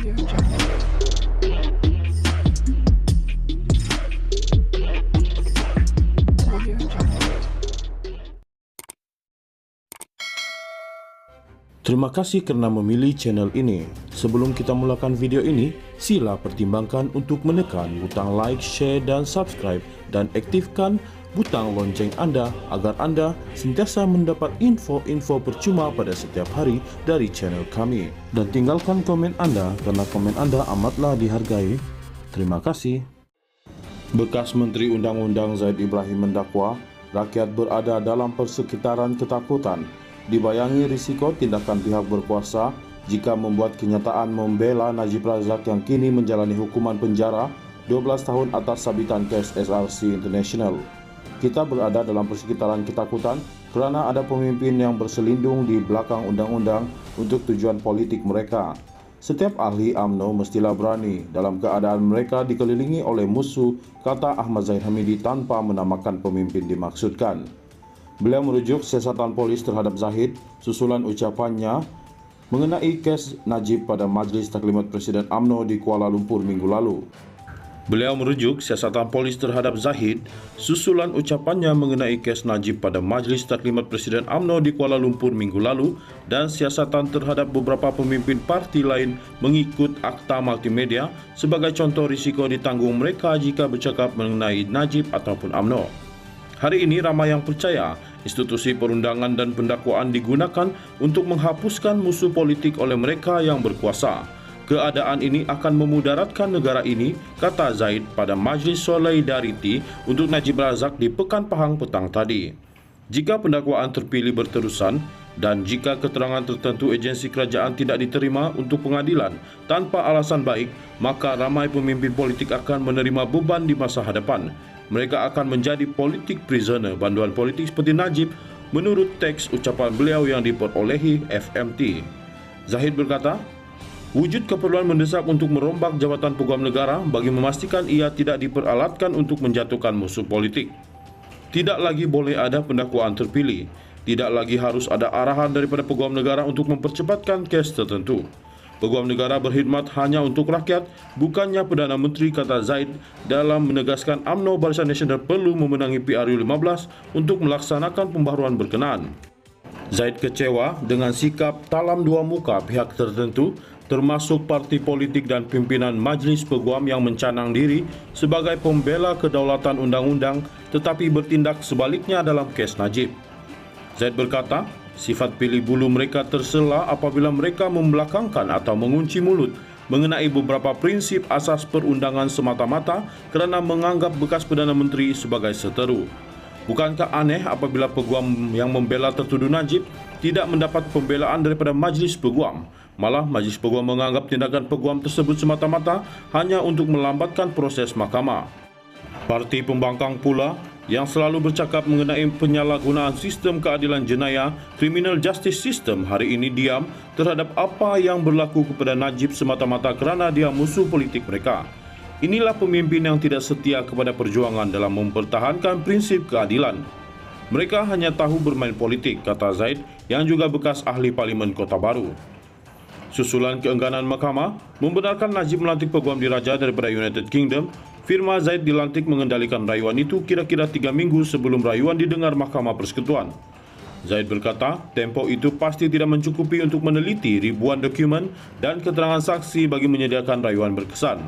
Terima kasih kerana memilih channel ini. Sebelum kita mulakan video ini, sila pertimbangkan untuk menekan butang like, share dan subscribe dan aktifkan butang lonceng anda agar anda sentiasa mendapat info-info percuma pada setiap hari dari channel kami. Dan tinggalkan komen anda kerana komen anda amatlah dihargai. Terima kasih. Bekas Menteri Undang-Undang Zahid Ibrahim mendakwa rakyat berada dalam persekitaran ketakutan, dibayangi risiko tindakan pihak berkuasa jika membuat kenyataan membela Najib Razak yang kini menjalani hukuman penjara 12 tahun atas sabitan kes SRC International. Kita berada dalam persekitaran ketakutan kerana ada pemimpin yang berselindung di belakang undang-undang untuk tujuan politik mereka. Setiap ahli UMNO mestilah berani dalam keadaan mereka dikelilingi oleh musuh, kata Ahmad Zahid Hamidi tanpa menamakan pemimpin dimaksudkan. Beliau merujuk siasatan polis terhadap Zahid susulan ucapannya mengenai kes Najib pada Majlis Taklimat Presiden UMNO di Kuala Lumpur minggu lalu. Beliau merujuk siasatan polis terhadap Zahid susulan ucapannya mengenai kes Najib pada Majlis Taklimat Presiden UMNO di Kuala Lumpur minggu lalu dan siasatan terhadap beberapa pemimpin parti lain mengikut akta multimedia sebagai contoh risiko ditanggung mereka jika bercakap mengenai Najib ataupun UMNO. Hari ini ramai yang percaya institusi perundangan dan pendakwaan digunakan untuk menghapuskan musuh politik oleh mereka yang berkuasa. Keadaan ini akan memudaratkan negara ini, kata Zahid pada Majlis Solidariti untuk Najib Razak di Pekan Pahang petang tadi. Jika pendakwaan terpilih berterusan dan jika keterangan tertentu agensi kerajaan tidak diterima untuk pengadilan tanpa alasan baik, maka ramai pemimpin politik akan menerima beban di masa hadapan. Mereka akan menjadi politik prisoner banduan politik seperti Najib, menurut teks ucapan beliau yang diperolehi FMT. Zahid berkata, wujud keperluan mendesak untuk merombak jabatan peguam negara bagi memastikan ia tidak diperalatkan untuk menjatuhkan musuh politik. Tidak lagi boleh ada pendakwaan terpilih. Tidak lagi harus ada arahan daripada peguam negara untuk mempercepatkan kes tertentu. Peguam negara berkhidmat hanya untuk rakyat, bukannya Perdana Menteri, kata Zahid dalam menegaskan UMNO Barisan Nasional perlu memenangi PRU15 untuk melaksanakan pembaharuan berkenaan. Zahid kecewa dengan sikap talam dua muka pihak tertentu termasuk parti politik dan pimpinan Majlis Peguam yang mencanang diri sebagai pembela kedaulatan undang-undang tetapi bertindak sebaliknya dalam kes Najib. Zahid berkata, sifat pilih bulu mereka tersela apabila mereka membelakangkan atau mengunci mulut mengenai beberapa prinsip asas perundangan semata-mata kerana menganggap bekas Perdana Menteri sebagai seteru. Bukankah aneh apabila peguam yang membela tertuduh Najib tidak mendapat pembelaan daripada Majlis Peguam? Malah Majlis Peguam menganggap tindakan peguam tersebut semata-mata hanya untuk melambatkan proses mahkamah. Parti pembangkang pula yang selalu bercakap mengenai penyalahgunaan sistem keadilan jenayah, criminal justice system, hari ini diam terhadap apa yang berlaku kepada Najib semata-mata kerana dia musuh politik mereka. Inilah pemimpin yang tidak setia kepada perjuangan dalam mempertahankan prinsip keadilan. Mereka hanya tahu bermain politik, kata Zahid yang juga bekas ahli Parlimen Kota Baru. Susulan keengganan mahkamah membenarkan Najib melantik peguam diraja daripada United Kingdom. Firma Zahid dilantik mengendalikan rayuan itu kira-kira 3 minggu sebelum rayuan didengar Mahkamah Persekutuan. Zahid berkata, tempoh itu pasti tidak mencukupi untuk meneliti ribuan dokumen dan keterangan saksi bagi menyediakan rayuan berkesan.